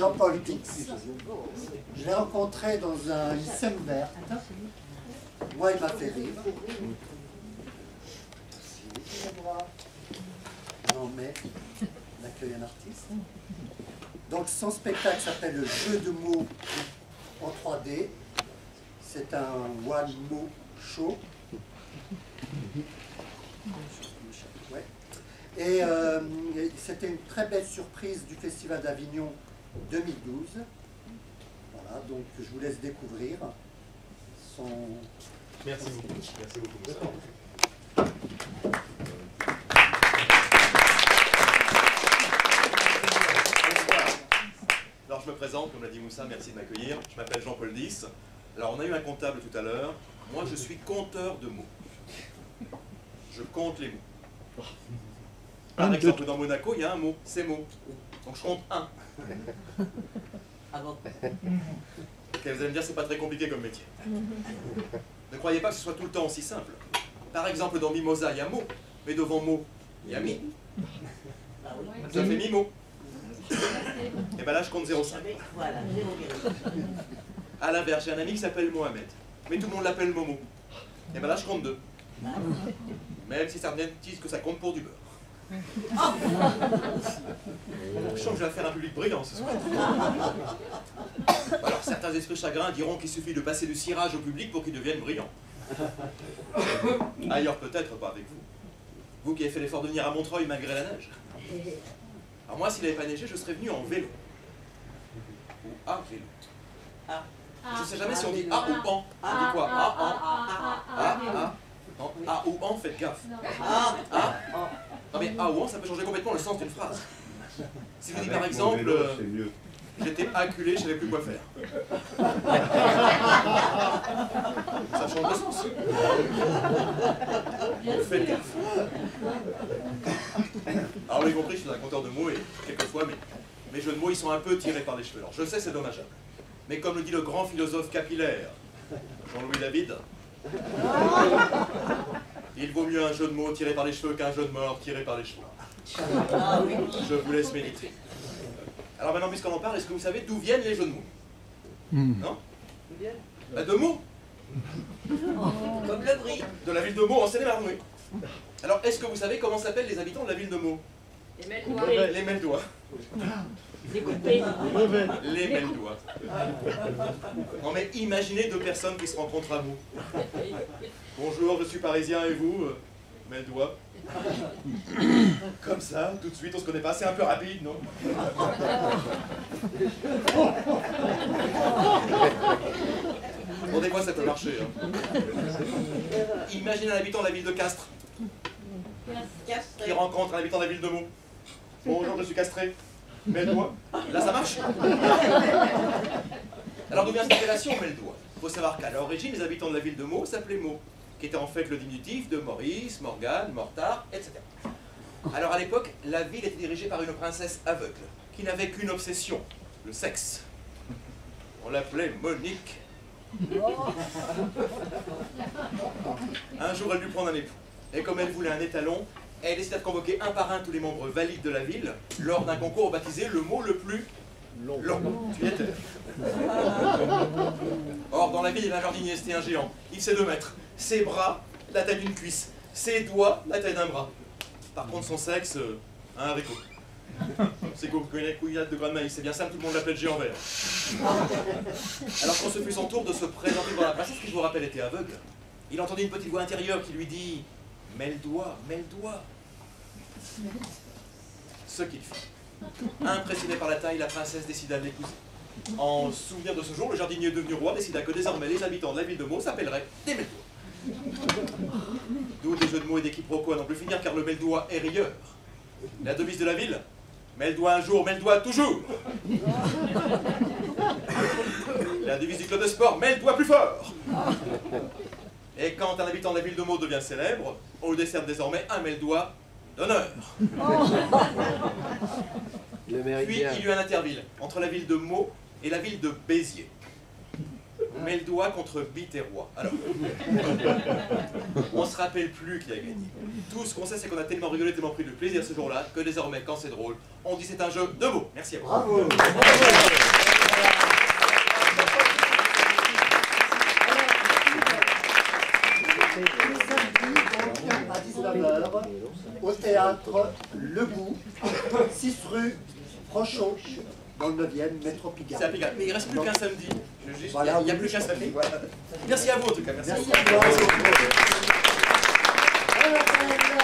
Jean-Paul Dix. Je l'ai rencontré dans un lycée vert. Moi, il m'a fait rire. Non, mais on accueille un artiste. Donc, son spectacle s'appelle Le jeu de mots en 3D. C'est un one-mot show. Ouais. Et c'était une très belle surprise du Festival d'Avignon 2012. Voilà, donc je vous laisse découvrir son... Merci beaucoup. Merci beaucoup. Alors je me présente, comme l'a dit Moussa, merci de m'accueillir. Je m'appelle Jean-Paul Dix. Alors on a eu un comptable tout à l'heure. Moi je suis compteur de mots. Je compte les mots. Par exemple, dans Monaco, il y a un mot, c'est mot. Donc je compte un. Okay, vous allez me dire, c'est pas très compliqué comme métier. Ne croyez pas que ce soit tout le temps aussi simple. Par exemple, dans Mimosa, il y a mot, mais devant mot, il y a mi. Ça fait mi-mot. Et bien là, je compte 0,5. À l'inverse, j'ai un ami qui s'appelle Mohamed, mais tout le monde l'appelle Momo. Et bien là, je compte 2. Même si certains disent que ça compte pour du beurre. Je sens que je vais faire un public brillant ce soir. Alors certains esprits chagrins diront qu'il suffit de passer du cirage au public pour qu'il devienne brillant. Ailleurs peut-être pas avec vous. Vous qui avez fait l'effort de venir à Montreuil malgré la neige. Alors moi, s'il n'avait pas neigé, je serais venu en vélo. Ou à vélo. Je ne sais jamais si on dit a ou en. On dit quoi? A. Non, a ou en, faites gaffe. Non mais a ou en, ça peut changer complètement le sens d'une phrase. Si je dis par exemple, j'étais acculé, je ne savais plus quoi faire. Ça change de sens. Faites gaffe. Alors vous avez compris, je suis un compteur de mots et quelquefois mes jeux de mots ils sont un peu tirés par les cheveux. Alors je sais, c'est dommageable. Mais comme le dit le grand philosophe capillaire, Jean-Louis David, il vaut mieux un jeu de mots tiré par les cheveux qu'un jeu de mort tiré par les cheveux. Je vous laisse méditer. Alors maintenant, puisqu'on en parle, est-ce que vous savez d'où viennent les jeux de mots? Non? De Meaux. Comme le brie. De la ville de Meaux en Seine-et-Marne, oui. Alors, est-ce que vous savez comment s'appellent les habitants de la ville de Meaux? Les Meldois. Les Meldois. Les coupés. Les Meldois. Non mais imaginez 2 personnes qui se rencontrent à Meaux. Bonjour, je suis parisien et vous? Meldois. Comme ça, tout de suite, on se connaît pas, c'est un peu rapide, non? Bon, des fois, ça peut marcher. Hein. Imaginez un habitant de la ville de Castres qui rencontre un habitant de la ville de Meaux. Bonjour, je suis castré. Meldois. Là, ça marche. Alors, d'où vient cette appellation, Meldois? Il faut savoir qu'à l'origine, les habitants de la ville de Meaux s'appelaient Meaux, qui était en fait le diminutif de Maurice, Morgane, Mortard, etc. Alors à l'époque, la ville était dirigée par une princesse aveugle, qui n'avait qu'une obsession, le sexe. On l'appelait Monique. Un jour, elle dut prendre un époux. Et comme elle voulait un étalon, elle décida de convoquer un par un tous les membres valides de la ville, lors d'un concours baptisé le mot le plus long. Tu y étais. Or, dans la ville, il y avait un jardinier, c'était un géant. Il faisait 2 mètres. Ses bras, la taille d'une cuisse. Ses doigts, la taille d'un bras. Par contre, son sexe, un haricot. C'est couillade de grande maïs, c'est bien simple, tout le monde l'appelait le géant vert. Alors quand ce fut son tour de se présenter devant la princesse, qui je vous rappelle était aveugle, il entendit une petite voix intérieure qui lui dit « Mets-le-doigt, mets-le-doigt ». Ce qu'il fit. Impressionné par la taille, la princesse décida de l'épouser. En souvenir de ce jour, le jardinier devenu roi décida que désormais les habitants de la ville de Meaux s'appelleraient des Meldois. D'où des jeux de mots et des quiproquos à n'en plus finir, car le Meldois est rieur. La devise de la ville, Meldois un jour, Meldois toujours. La devise du club de sport, Meldois plus fort. Et quand un habitant de la ville de Meaux devient célèbre, on le décerne désormais un Meldois d'honneur. Puis il y eut un interville entre la ville de Meaux et la ville de Béziers. Meldois contre Biterrois. Alors, on se rappelle plus qui a gagné. Tout ce qu'on sait, c'est qu'on a tellement rigolé, tellement pris de plaisir ce jour-là, que désormais, quand c'est drôle, on dit c'est un jeu de mots. Merci à vous. Bravo. samedi, donc, à 19 h, au théâtre Le Goût, 6 rue Frochot, dans le 9e, métro Pigalle. C'est à Pigalle. Mais il ne reste plus qu'un samedi. Voilà, il n'y a plus qu'un samedi. Voilà. Merci à vous en tout cas. Merci. Merci à vous.